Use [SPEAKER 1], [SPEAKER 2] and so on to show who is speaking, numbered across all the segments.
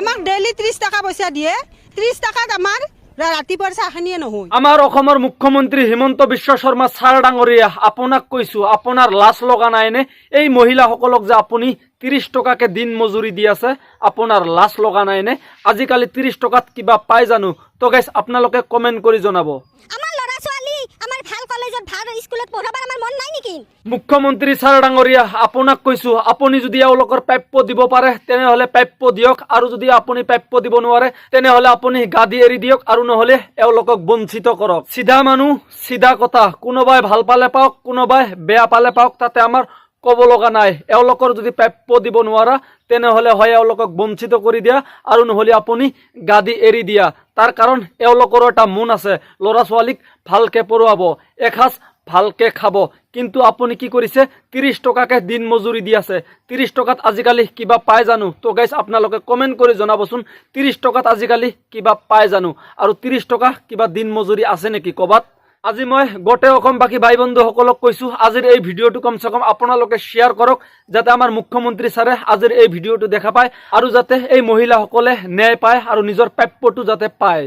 [SPEAKER 1] আমাক ডেইলি 30 টাকা পয়সা দিয়ে 30 টাকাত আমাৰ ৰাতিপুৱাৰ চাহখিনিয়ে নহয়।
[SPEAKER 2] আমাৰ অসমৰ মুখ্যমন্ত্ৰী হিমন্ত বিশ্ব শৰ্মা ছাৰ ডাঙৰীয়া আপোনাক কৈছো আপোনাৰ লাজ লগা নাইনে এই মহিলাসকলক যে আপুনি 30 টকাকে দিন মজুৰি দি আছে আপোনাৰ লাজ লগা নাইনে আজিকালি 30 টকাত কিবা পাই জানো তো গাইস আপোনালোকে কমেন্ট কৰি জনাব।
[SPEAKER 3] আমাৰ ল'ৰা ছোৱালী আমাৰ ভাল কলেজত ভাল স্কুলত পঢ়াবৰ আমাৰ মন নাই নেকি?
[SPEAKER 2] মুখ্যমন্ত্ৰী ছাৰ ডাঙৰীয়া আপোনাক কৈছো আপুনি যদি এওঁলোকৰ প্ৰাপ্য দিব পাৰে তেনেহলে প্ৰাপ্য দিয়ক আৰু যদি আপুনি প্ৰাপ্য দিব নোৱাৰে তেনেহলে আপুনি গাদি এৰি দিয়ক আৰু নহলে এওঁলোকক বঞ্চিত কৰক। সিধা মানুহ সিধা কথা, কোনোবাই ভাল পালে পাওক কোনোবাই বেয়া পালে পাওক তাতে আমাৰ কব লগা নাই। এওঁলোকৰ যদি প্ৰাপ্য দিব নোৱাৰা তেনেহলে হয় এওঁলোকক বঞ্চিত কৰি দিয়া আৰু নহলে আপুনি গাদি এৰি দিয়া। তাৰ কাৰণ এওঁলোকৰ এটা মন আছে ল'ৰা ছোৱালীক ভালকে পঢ়ুৱাব এসাঁজ ভালকে খাব, কিন্তু আপুনি কি কৰিছে 30 টকাকে দিন মজুৰি দি আছে। 30 টকাত আজিকালি কিবা পায় জানো? তো গাইস আপোনালোকে কমেন্ট কৰি জনাবচোন 30 টকাত আজিকালি কিবা পায় জানো আৰু 30 টকা কিবা দিন মজুৰি আছে নেকি কবাত? আজি মই গোটেই অসমবাসী ভাই বন্ধুসকলক কৈছো আজিৰ এই ভিডিঅ'টো কমসে কম আপোনালোকে শ্বেয়াৰ কৰক যাতে আমাৰ মুখ্যমন্ত্ৰী ছাৰে আজিৰ এই ভিডিঅ'টো দেখা পায় আৰু যাতে এই মহিলাসকলে ন্যায় পায় আৰু নিজৰ প্ৰাপ্যটো যাতে পায়।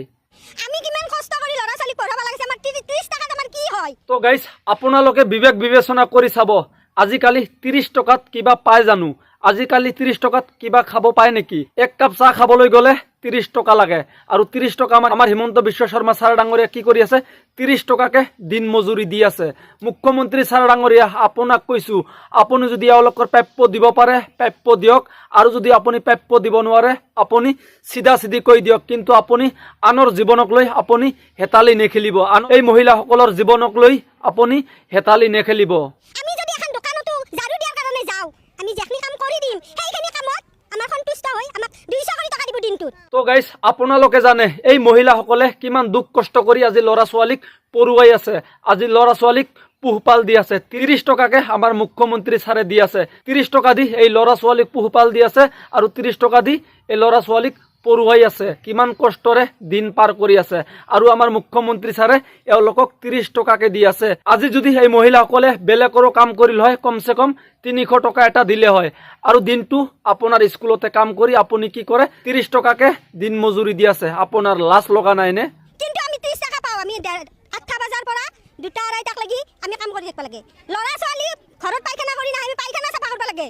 [SPEAKER 3] আমি কিমান কষ্ট কৰি ল'ৰা ছোৱালী পঢ়াব লাগিছে আমাৰ 30 টাকাত আমাৰ কি হয়?
[SPEAKER 2] তো গাইস আপোনালোকে বিবেক বিবেচনা কৰি চাব আজিকালি 30 টকাত কিবা পায় জানো? আজিকালি 30 টকাত কিবা খাব পায় নেকি? এক কাপ চাহ খাবলৈ গ'লে 30 টকা লাগে আৰু 30 টকা আমাৰ হিমন্ত বিশ্ব শৰ্মা ছাৰ ডাঙৰীয়া কি কৰি আছে 30 টকাকে দিন মজুৰি দি আছে। মুখ্যমন্ত্ৰী ছাৰ ডাঙৰীয়া আপোনাক কৈছো আপুনি যদি এওঁলোকৰ প্ৰাপ্য দিব পাৰে প্ৰাপ্য দিয়ক আৰু যদি আপুনি প্ৰাপ্য দিব নোৱাৰে আপুনি চিধা চিধি কৈ দিয়ক, কিন্তু আপুনি আনৰ জীৱনক লৈ আপুনি হেতালি নেখেলিব। এই মহিলাসকলৰ জীৱনক লৈ আপুনি হেতালি নেখেলিব।
[SPEAKER 3] আমি যদি এখন দোকানতো ঝাড়ু দিয়াৰ কাৰণে যাও আমি যেখিনি কাম কৰি দিম সেইখিনি কামত আমাৰ সন্তুষ্ট হৈ আমাক 200 কৰি টকা দিব দিনটোত।
[SPEAKER 2] তো গাইস আপোনালোকে জানে এই মহিলাসকলে কিমান দুখ কষ্ট কৰি আজি ল'ৰা ছোৱালীক পঢ়ুৱাই আছে, আজি ল'ৰা ছোৱালীক পোহপাল দি আছে। 30 টকাকে আমাৰ মুখ্যমন্ত্ৰী ছাৰে দি আছে। 30 টকা দি এই ল'ৰা ছোৱালীক পোহপাল দি আছে আৰু 30 টকা দি এই ল'ৰা ছোৱালীক পঢ়ুৱাই আছে, কিমান কষ্টৰে দিন পাৰ কৰি আছে আৰু আমাৰ মুখ্যমন্ত্ৰী ছাৰে এওঁলোকক 30 টকাকে দি আছে। আজি যদি এই মহিলাসকলে বেলেগৰো কাম কৰিল হয় কমসে কম 300 টকা এটা দিলে হয় আৰু দিনটো আপোনাৰ স্কুলতে কাম কৰি আপুনি কি কৰে 30 টকাকে দিন মজুৰি দি আছে। আপোনাৰ লাজ লগা নাইনে?
[SPEAKER 3] কিন্তু আমি 30 টাকা পাও, আমি 8টা বজাৰ পৰা 2টা 2:30 লাগি আমি কাম কৰি থাকিব লাগে। ল'ৰা ছোৱালী ঘৰত পায়খানা কৰি না আমি পায়খানা চাফা কৰিব লাগে,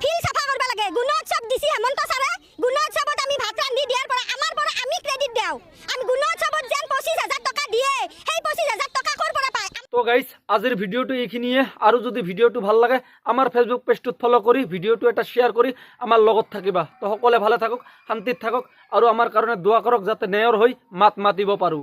[SPEAKER 3] ফিল চাফা কৰিব লাগে। গুণোৎসৱ দিছি হেমন্ত ছাৰে, গুণোৎসৱত আমি ভাত ৰান্ধি দিয়াৰ পৰা আমাৰ পৰা আমি ক্ৰেডিট দিও। আমি গুণোৎসৱত যেন 25,000 টকা দিয়ে সেই 25,000 টকা কৰ পৰা পায়?
[SPEAKER 2] তো গাইস আজিৰ ভিডিঅ'টো এইখিনিয়ে আৰু যদি ভিডিঅ'টো ভাল লাগে আমাৰ ফেচবুক পেজটোত ফলো কৰি ভিডিঅ'টো এটা শ্বেয়াৰ কৰি আমাৰ লগত থাকিবা। তো সকলোৱে ভালে থাকক শান্তিত থাকক আৰু আমাৰ কাৰণে দোৱা কৰক যাতে ন্যায়ৰ হৈ মাত মাতিব পাৰো।